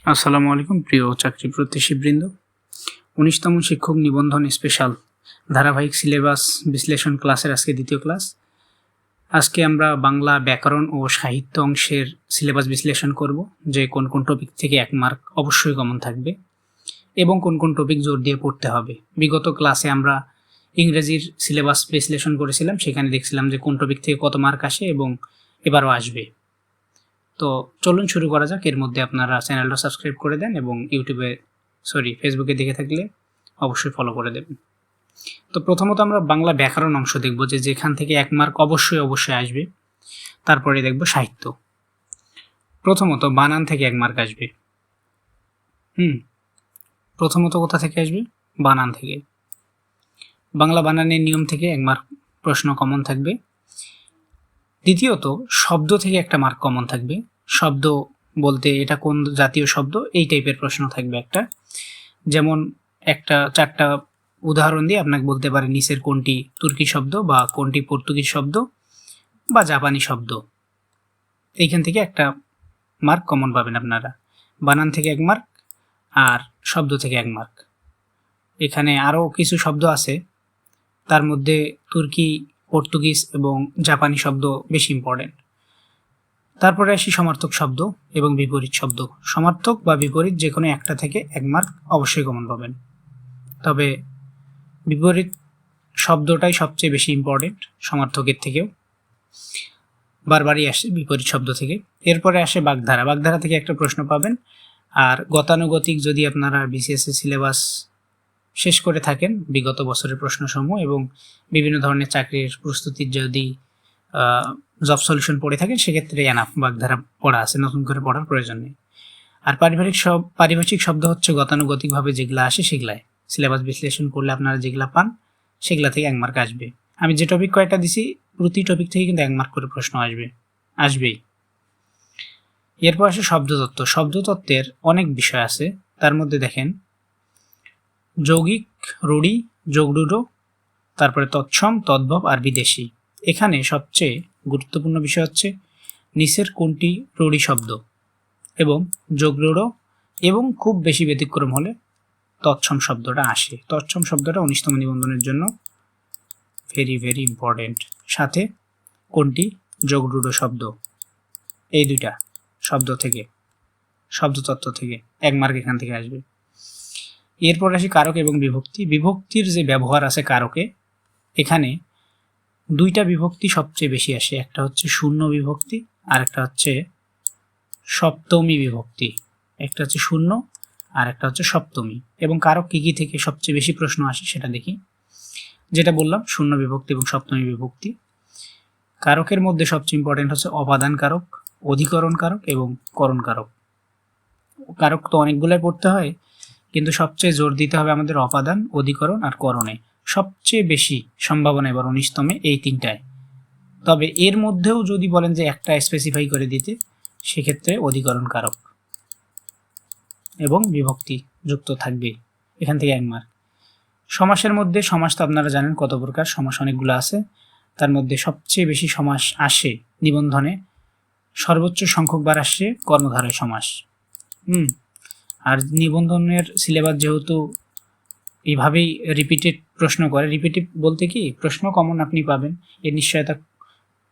আসসালামু আলাইকুম প্রিয় চাকরি প্রত্যাশীবৃন্দ। ১৯তম শিক্ষক নিবন্ধন স্পেশাল ধারাবাহিক সিলেবাস বিশ্লেষণ ক্লাসের আজকে দ্বিতীয় ক্লাস। আজকে আমরা বাংলা ব্যাকরণ ও সাহিত্য অংশের সিলেবাস বিশ্লেষণ করব, যে কোন কোন টপিক থেকে 1 মার্ক অবশ্যই কমন থাকবে এবং কোন কোন টপিক জোর দিয়ে পড়তে হবে। বিগত ক্লাসে আমরা ইংরেজির সিলেবাস বিশ্লেষণ করেছিলাম, সেখানে দেখছিলাম যে কোন টপিক থেকে কত মার্ক আসে এবং এবারও আসবে। তো চলুন শুরু করা যাক। এর মধ্যে আপনারা চ্যানেলটা সাবস্ক্রাইব করে দেন এবং ফেসবুকে দেখে থাকলে অবশ্যই ফলো করে দেবেন। তো প্রথমত আমরা বাংলা ব্যাকরণ অংশ দেখব, যেখান থেকে 1 মার্ক অবশ্যই আসবে। তারপরে দেখব সাহিত্য। প্রথমত বানান থেকে 1 মার্ক আসবে। প্রথমত কোথা থেকে আসবে? বানান থেকে। বাংলা বানানের নিয়ম থেকে 1 মার্ক প্রশ্ন কমন থাকবে। দ্বিতীয়ত শব্দ থেকে 1টা মার্ক কমন থাকবে। শব্দ বলতে এটা কোন জাতীয় শব্দ, এই টাইপের প্রশ্ন থাকবে একটা। যেমন 4টা উদাহরণ দিয়ে আপনাকে বলতে পারে নিচের কোনটি তুর্কি শব্দ বা কোনটি পর্তুগিজ শব্দ বা জাপানি শব্দ। এইখান থেকে 1টা মার্ক কমন পাবেন আপনারা। বানান থেকে 1 মার্ক আর শব্দ থেকে 1 মার্ক। এখানে আরও কিছু শব্দ আছে, তার মধ্যে তুর্কি, পর্তুগিজ এবং জাপানি শব্দ বেশি ইম্পর্টেন্ট। তারপরে আসি সমার্থক শব্দ এবং বিপরীত শব্দ। সমার্থক বা বিপরীত যে কোনো একটা থেকে 1 মার্ক অবশ্যই কমন পাবেন, তবে বিপরীত শব্দটাই সবচেয়ে বেশি ইম্পর্টেন্ট সমার্থকের থেকেও। বারবারই আসে বিপরীত শব্দ থেকে। এরপরে আসে বাগধারা। বাগধারা থেকে একটা প্রশ্ন পাবেন। আর গতানুগতিক যদি আপনারা বিসিএসসি সিলেবাস শেষ করে থাকেন বিগত বছরের প্রশ্নসমূহ এবং বিভিন্ন ধরনের চাকরির প্রস্তুতির যদি জব সলিউশন পড়ে থাকেন, সেক্ষেত্রে এনাফ বাগধারা পড়া আছে, নতুন করে পড়ার প্রয়োজন নেই। আর পারিভাষিক শব্দ হচ্ছে গতানুগতিকভাবে যেগুলো আসে সেগুলাই সিলেবাস বিশ্লেষণ করলে আপনারা যেগুলো পান সেগুলা থেকে 1 মার্ক আসবে। আমি যে টপিক কয়েকটা দিছি প্রতি টপিক থেকে কিন্তু 1 মার্ক করে প্রশ্ন আসবেই। এরপর আসে শব্দতত্ত্ব। শব্দতত্ত্বের অনেক বিষয় আছে, তার মধ্যে দেখেন যৌগিক, রূঢ়ি, যোগরূঢ়, তারপরে তৎসম, তদ্ভব আর বিদেশি। এখানে সবচেয়ে গুরুত্বপূর্ণ বিষয় হচ্ছে নিচের কোনটি রূঢ়ি শব্দ এবং যোগরূঢ়, এবং খুব বেশি ব্যতিক্রম হলে তৎসম শব্দটা আসে। তৎসম শব্দটা 19তম নিবন্ধনের জন্য ভেরি ভেরি ইম্পর্টেন্ট। সাথে কোনটি যোগরূঢ় শব্দ, এই 2টা শব্দ থেকে, শব্দতত্ত্ব থেকে 1 মার্ক এখান থেকে আসবে। এরপর আসি কারক এবং বিভক্তি। বিভক্তির যে ব্যবহার আছে কারকে, এখানে 2টা বিভক্তি সবচেয়ে বেশি আসে। একটা হচ্ছে শূন্য বিভক্তি আর একটা হচ্ছে সপ্তমী বিভক্তি। একটা হচ্ছে শূন্য আর একটা হচ্ছে সপ্তমী। এবং কারক কী থেকে সবচেয়ে বেশি প্রশ্ন আসে সেটা দেখি। যেটা বললাম শূন্য বিভক্তি এবং সপ্তমী বিভক্তি। কারকের মধ্যে সবচেয়ে ইম্পর্টেন্ট হচ্ছে অপাদান কারক, অধিকরণ কারক এবং করণ কারক। কারক তো অনেকগুলাই পড়তে হয়, কিন্তু সবচেয়ে জোর দিতে হবে আমাদের অপাদান, অধিকরণ আর করণে। সবচেয়ে বেশি সম্ভাবনা এবার 19তমে এই 3টায়। তবে এর মধ্যেও যদি বলেন যে একটা স্পেসিফাই করে দিতে, সেক্ষেত্রে অধিকরণ কারক এবং বিভক্তি যুক্ত থাকবে, এখান থেকে 1 মার্ক। সমাসের মধ্যে সমাস তো আপনারা জানেন কত প্রকার, সমাস অনেকগুলো আছে। তার মধ্যে সবচেয়ে বেশি সমাস আসে নিবন্ধনে, সর্বোচ্চ সংখ্যকবার আসে কর্মধারয় সমাস। আর নিবন্ধনের সিলেবাস যেহেতু এইভাবেই রিপিটেড প্রশ্ন করে, রিপিটেড বলতে কি প্রশ্ন কমন আপনি পাবেন এর নিশ্চয়তা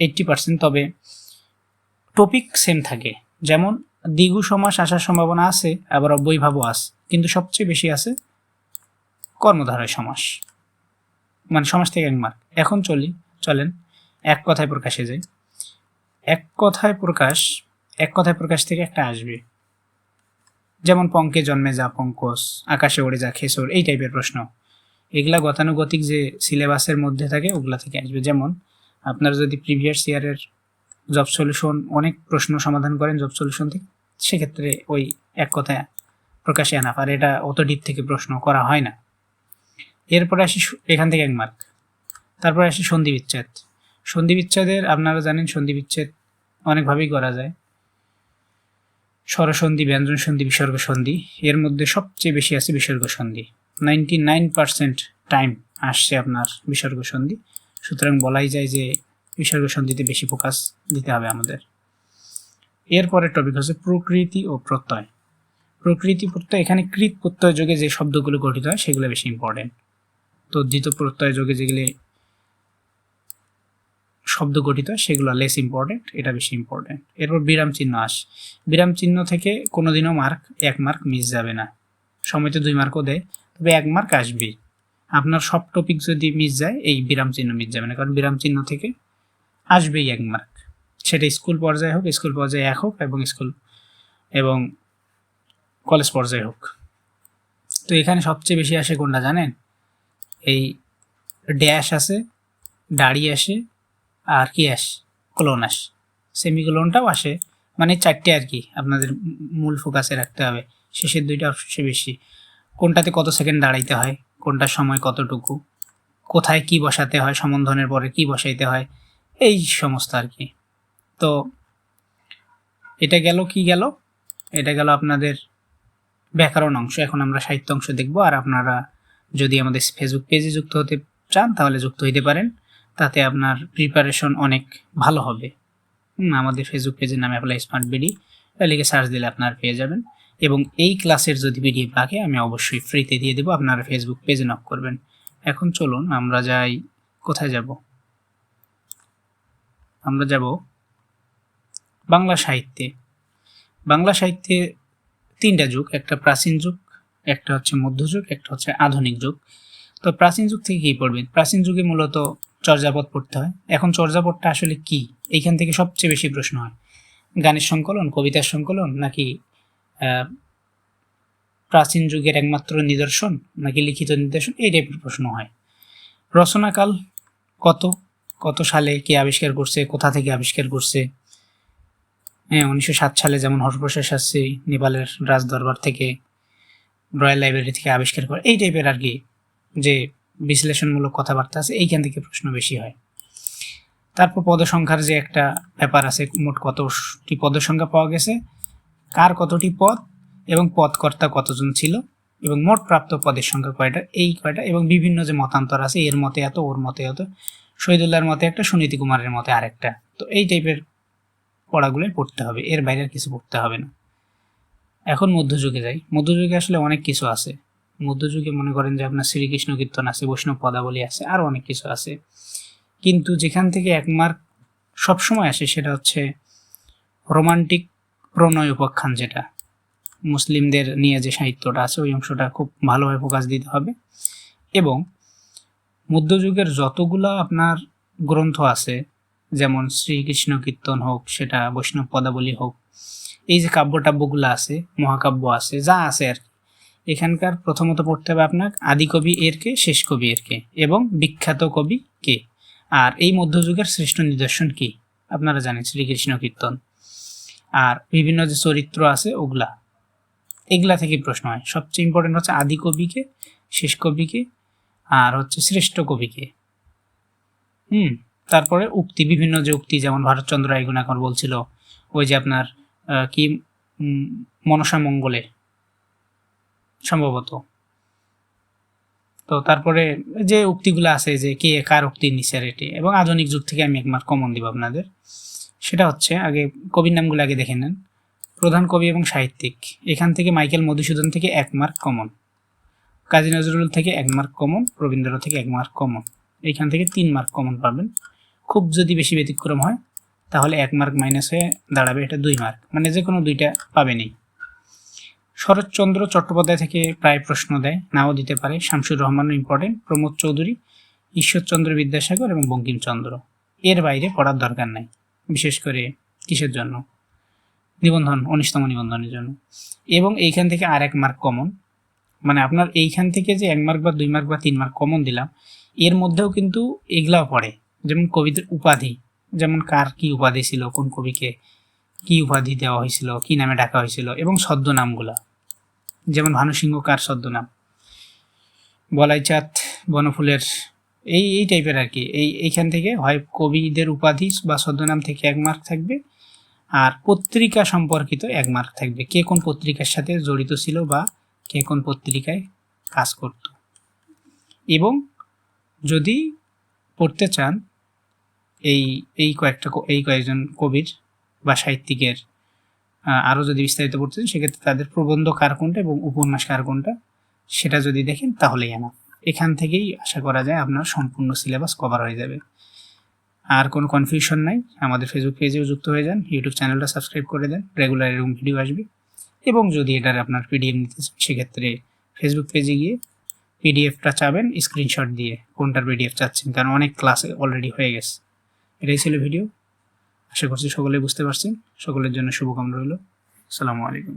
80%, তবে টপিক সেম থাকে। যেমন দ্বিগু সমাস আসার সম্ভাবনা আছে, আবার অব্যয়ভাবও আছে, কিন্তু সবচেয়ে বেশি আছে কর্মধারয় সমাস, মানে সমাস থেকে 1 মার্ক। এখন চলেন এক কথায় প্রকাশে যাই। এক কথায় প্রকাশ থেকে একটা আসবে, যেমন পঙ্কে জন্মে যা পঙ্কজ, আকাশে ওড়ে যা খেসর, এই টাইপের প্রশ্ন। এগুলা গতানুগতিক যে সিলেবাসের মধ্যে থাকে ওগুলা থেকে আসবে। যেমন আপনারা যদি প্রিভিয়াস ইয়ারের জব সলিউশন অনেক প্রশ্ন সমাধান করেন জব সলিউশন থেকে, সেক্ষেত্রে ওই এক কথায় প্রকাশে আনা, আর এটা অত ডিপ থেকে প্রশ্ন করা হয় না। এরপরে আসি এখান থেকে 1 মার্ক। তারপরে আসি সন্ধি বিচ্ছেদ। সন্ধি বিচ্ছেদের আপনারা জানেন সন্ধি বিচ্ছেদ অনেকভাবেই করা যায়, স্বরসন্ধি, ব্যঞ্জন সন্ধি, বিসর্গ সন্ধি। এর মধ্যে সবচেয়ে বেশি আছে বিসর্গ সন্ধি। 99% টাইম আসছে আপনার বিসর্গ সন্ধি। সুতরাং বলাই যায় যে বিসর্গ সন্ধিতে বেশি ফোকাস দিতে হবে আমাদের। এরপরের টপিক হচ্ছে প্রকৃতি ও প্রত্যয়। প্রকৃতি প্রত্যয়, এখানে কৃত প্রত্যয় যোগে যে শব্দগুলো গঠিত হয় সেগুলো বেশি ইম্পর্টেন্ট। তদ্ধিত প্রত্যয় যোগে যেগুলি শব্দ গঠিত হয় সেগুলো লেস ইম্পর্টেন্ট, এটা বেশি ইম্পর্টেন্ট। এরপর বিরাম চিহ্ন বিরাম চিহ্ন থেকে কোনোদিনও 1 মার্ক মিস যাবে না। সময়তে 2 মার্কও দেয়, তবে 1 মার্ক আসবেই। আপনার সব টপিক যদি মিস যায়, এই বিরাম চিহ্ন মিস যাবে না, কারণ বিরাম চিহ্ন থেকে আসবেই 1 মার্ক, সেটা স্কুল পর্যায়ে হোক, স্কুল পর্যায়ে 1 হোক, এবং কলেজ পর্যায়ে হোক। তো এখানে সবচেয়ে বেশি আসে কোনটা জানেন? এই ড্যাশ আসে, দাড়ি আসে, আর কি আসে? কোলন আসে, সেমিকোলনটাও আসে, মানে 4টে আর কি আপনাদের মূল ফোকাসে রাখতে হবে। শেষের 2টা সবচেয়ে বেশি। কোনটাতে কত সেকেন্ড দাঁড়াইতে হয়, কোনটার সময় কতটুকু, কোথায় কি বসাতে হয়, সম্বন্ধনের পরে কি বসাইতে হয়, এই সমস্ত আর কি। তো এটা গেল এটা গেল আপনাদের ব্যাকরণ অংশ। এখন আমরা সাহিত্য অংশ দেখব। আর আপনারা যদি আমাদের ফেসবুক পেজে যুক্ত হতে চান তাহলে যুক্ত হইতে পারেন, তাতে আপনার প্রিপারেশন অনেক ভালো হবে। আমাদের ফেসবুক পেজের নাম অ্যাপ্লাই স্মার্ট বিডি, লিখে সার্চ দিলে আপনারা পেয়ে যাবেন। এবং এই ক্লাসের যদি পিডিএফ লাগে আমি অবশ্যই ফ্রিতে দিয়ে দেবো, আপনারা ফেসবুক পেজে নক করবেন। এখন চলুন আমরা যাই, কোথায় যাব? আমরা যাব বাংলা সাহিত্যে। বাংলা সাহিত্যে 3টা যুগ, একটা প্রাচীন যুগ, একটা হচ্ছে মধ্যযুগ, একটা হচ্ছে আধুনিক যুগ। তো প্রাচীন যুগ থেকে কী পড়বেন? প্রাচীন যুগে মূলত চর্যাপদ পড়তে হয়। এখন চর্যাপদটা আসলে কি? এইখান থেকে সবচেয়ে বেশি প্রশ্ন হয়। গানের সংকলন, কবিতার সংকলন, নাকি প্রাচীন যুগের একমাত্র নিদর্শন, নাকি লিখিত নিদর্শন, এই টাইপের প্রশ্ন হয়। রচনাকাল কত সালে কে আবিষ্কার করছে, কোথা থেকে আবিষ্কার করছে? 1907 সালে যেমন হরপ্রসাদ শাস্ত্রী নেপালের রাজদরবার থেকে, রয়্যাল লাইব্রেরি থেকে আবিষ্কার করে, এই টাইপের আর কি যে বিশ্লেষণমূলক কথাবার্তা আছে, এইখান থেকে প্রশ্ন বেশি হয়। তারপর পদসংখ্যার যে একটা ব্যাপার আছে, মোট কতটি পদসংখ্যা পাওয়া গেছে, কার কতটি পদ, এবং পদকর্তা কতজন ছিল, এবং মোট প্রাপ্ত পদের সংখ্যা কয়টা, এই কয়টা, এবং বিভিন্ন যে মতান্তর আছে, এর মতে এত, ওর মতে এত, শহীদুল্লাহর মতে একটা, সুনীতি কুমারের মতে আরেকটা। তো এই টাইপের পড়াগুলোই পড়তে হবে, এর বাইরে আর কিছু পড়তে হবে না। এখন মধ্যযুগে যাই। মধ্যযুগে আসলে অনেক কিছু আছে। মধ্যযুগে মনে করেন যে আপনার শ্রীকৃষ্ণ কীর্তন আছে, বৈষ্ণব পদাবলী আছে, আরও অনেক কিছু আছে। কিন্তু যেখান থেকে 1 মার্ক সবসময় আসে সেটা হচ্ছে রোমান্টিক প্রণয় উপাখ্যান, যেটা মুসলিমদের নিয়ে যে সাহিত্যটা আছে, ওই অংশটা খুব ভালোভাবে ফোকাস দিতে হবে। এবং মধ্যযুগের যতগুলা আপনার গ্রন্থ আছে, যেমন শ্রীকৃষ্ণ কীর্তন হোক, সেটা বৈষ্ণব পদাবলী হোক, এই যে কাব্যটাব্যগুলো আছে, মহাকাব্য আছে, যা আছে আর কি, এখানকার প্রথমত পড়তে হবে আপনার আদি কবি এর কে, শেষ কবি এর কে, এবং বিখ্যাত কবি কে, আর এই মধ্যযুগের শ্রেষ্ঠ নিদর্শন কি। আপনারা জানেন শ্রীকৃষ্ণ কীর্তন, আর বিভিন্ন যে চরিত্র আছে এগুলা থেকে প্রশ্ন হয়। সবচেয়ে ইম্পর্টেন্ট হচ্ছে আদি কবিকে, শেষ কবিকে, আর হচ্ছে শ্রেষ্ঠ কবিকে। তারপরে উক্তি, বিভিন্ন যে উক্তি, যেমন ভারতচন্দ্র রায়গুণাকর বলছিল ওই যে আপনার কি মনসা মঙ্গলে সম্ভবত। তো তারপরে যে উক্তিগুলো আছে যে কে কার উক্তি নিচে রেটে, এবং আধুনিক যুগ থেকে আমি 1 মার্ক কমন দিব আপনাদের। সেটা হচ্ছে, আগে কবির নামগুলো আগে দেখে নেন। প্রধান কবি এবং সাহিত্যিক, এখান থেকে মাইকেল মধুসূদন থেকে 1 মার্ক কমন, কাজী নজরুল থেকে 1 মার্ক কমন, রবীন্দ্র থেকে 1 মার্ক কমন, এইখান থেকে 3 মার্ক কমন পাবেন। খুব যদি বেশি ব্যতিক্রম হয় তাহলে 1 মার্ক মাইনাস হয়ে দাঁড়াবে, এটা 2 মার্ক, মানে যে কোনো 2টা পাবেনই। শরৎচন্দ্র চট্টোপাধ্যায় থেকে প্রায় প্রশ্ন দেয়, নাও দিতে পারে। শামসুর রহমানও ইম্পর্টেন্ট, প্রমোদ চৌধুরী, ঈশ্বরচন্দ্র বিদ্যাসাগর এবং বঙ্কিমচন্দ্র। এর বাইরে পড়ার দরকার নাই, বিশেষ করে কিসের জন্য? নিবন্ধন, 19তম নিবন্ধনের জন্য। এবং এইখান থেকে আর 1 মার্ক কমন, মানে আপনার এইখান থেকে যে 1 মার্ক বা 2 মার্ক বা 3 মার্ক কমন দিলাম, এর মধ্যেও কিন্তু এগুলাও পড়ে, যেমন কবিদের উপাধি, যেমন কার কি উপাধি ছিল, কোন কবিকে কি উপাধি দেওয়া হয়েছিল, কি নামে ডাকা হয়েছিল, এবং ছদ্মনামগুলা, যেমন ভানুসিংহ কার ছদ্মনাম, বলাইচাঁদ বনফুলের, এই টাইপের আর কি। এইখান থেকে হয় কবিদের উপাধি বা ছদ্মনাম থেকে 1 মার্ক থাকবে, আর পত্রিকা সম্পর্কিত 1 মার্ক থাকবে, কে কোন পত্রিকার সাথে জড়িত ছিল বা কে কোন পত্রিকায় কাজ করত। এবং যদি পড়তে চান এই কয়েকজন কবির বা সাহিত্যিকের আরও যদি বিস্তারিত পড়তে চান সেক্ষেত্রে তাদের প্রবন্ধ কার কোনটা এবং উপন্যাস কার কোনটা সেটা যদি দেখেন তাহলেই এনাফ। এখান থেকেই আশা করা যায় আপনার সম্পূর্ণ সিলেবাস কভার হয়ে যাবে। আর কোনো কনফিউশন নাই, আমাদের ফেসবুক পেজেও যুক্ত হয়ে যান, ইউটিউব চ্যানেলটা সাবস্ক্রাইব করে দেন, রেগুলার এরকম ভিডিও আসবে। এবং যদি এটার আপনার পিডিএফ নিতে চান সেক্ষেত্রে ফেসবুক পেজে গিয়ে পিডিএফটা চাবেন স্ক্রিনশট দিয়ে কোনটার পিডিএফ চাচ্ছেন, কারণ অনেক ক্লাসে অলরেডি হয়ে গেছে। এটাই ছিল ভিডিও, আশা করছি সকলে বুঝতে পারছেন। সকলের জন্য শুভকামনা রইল। আসসালামু আলাইকুম।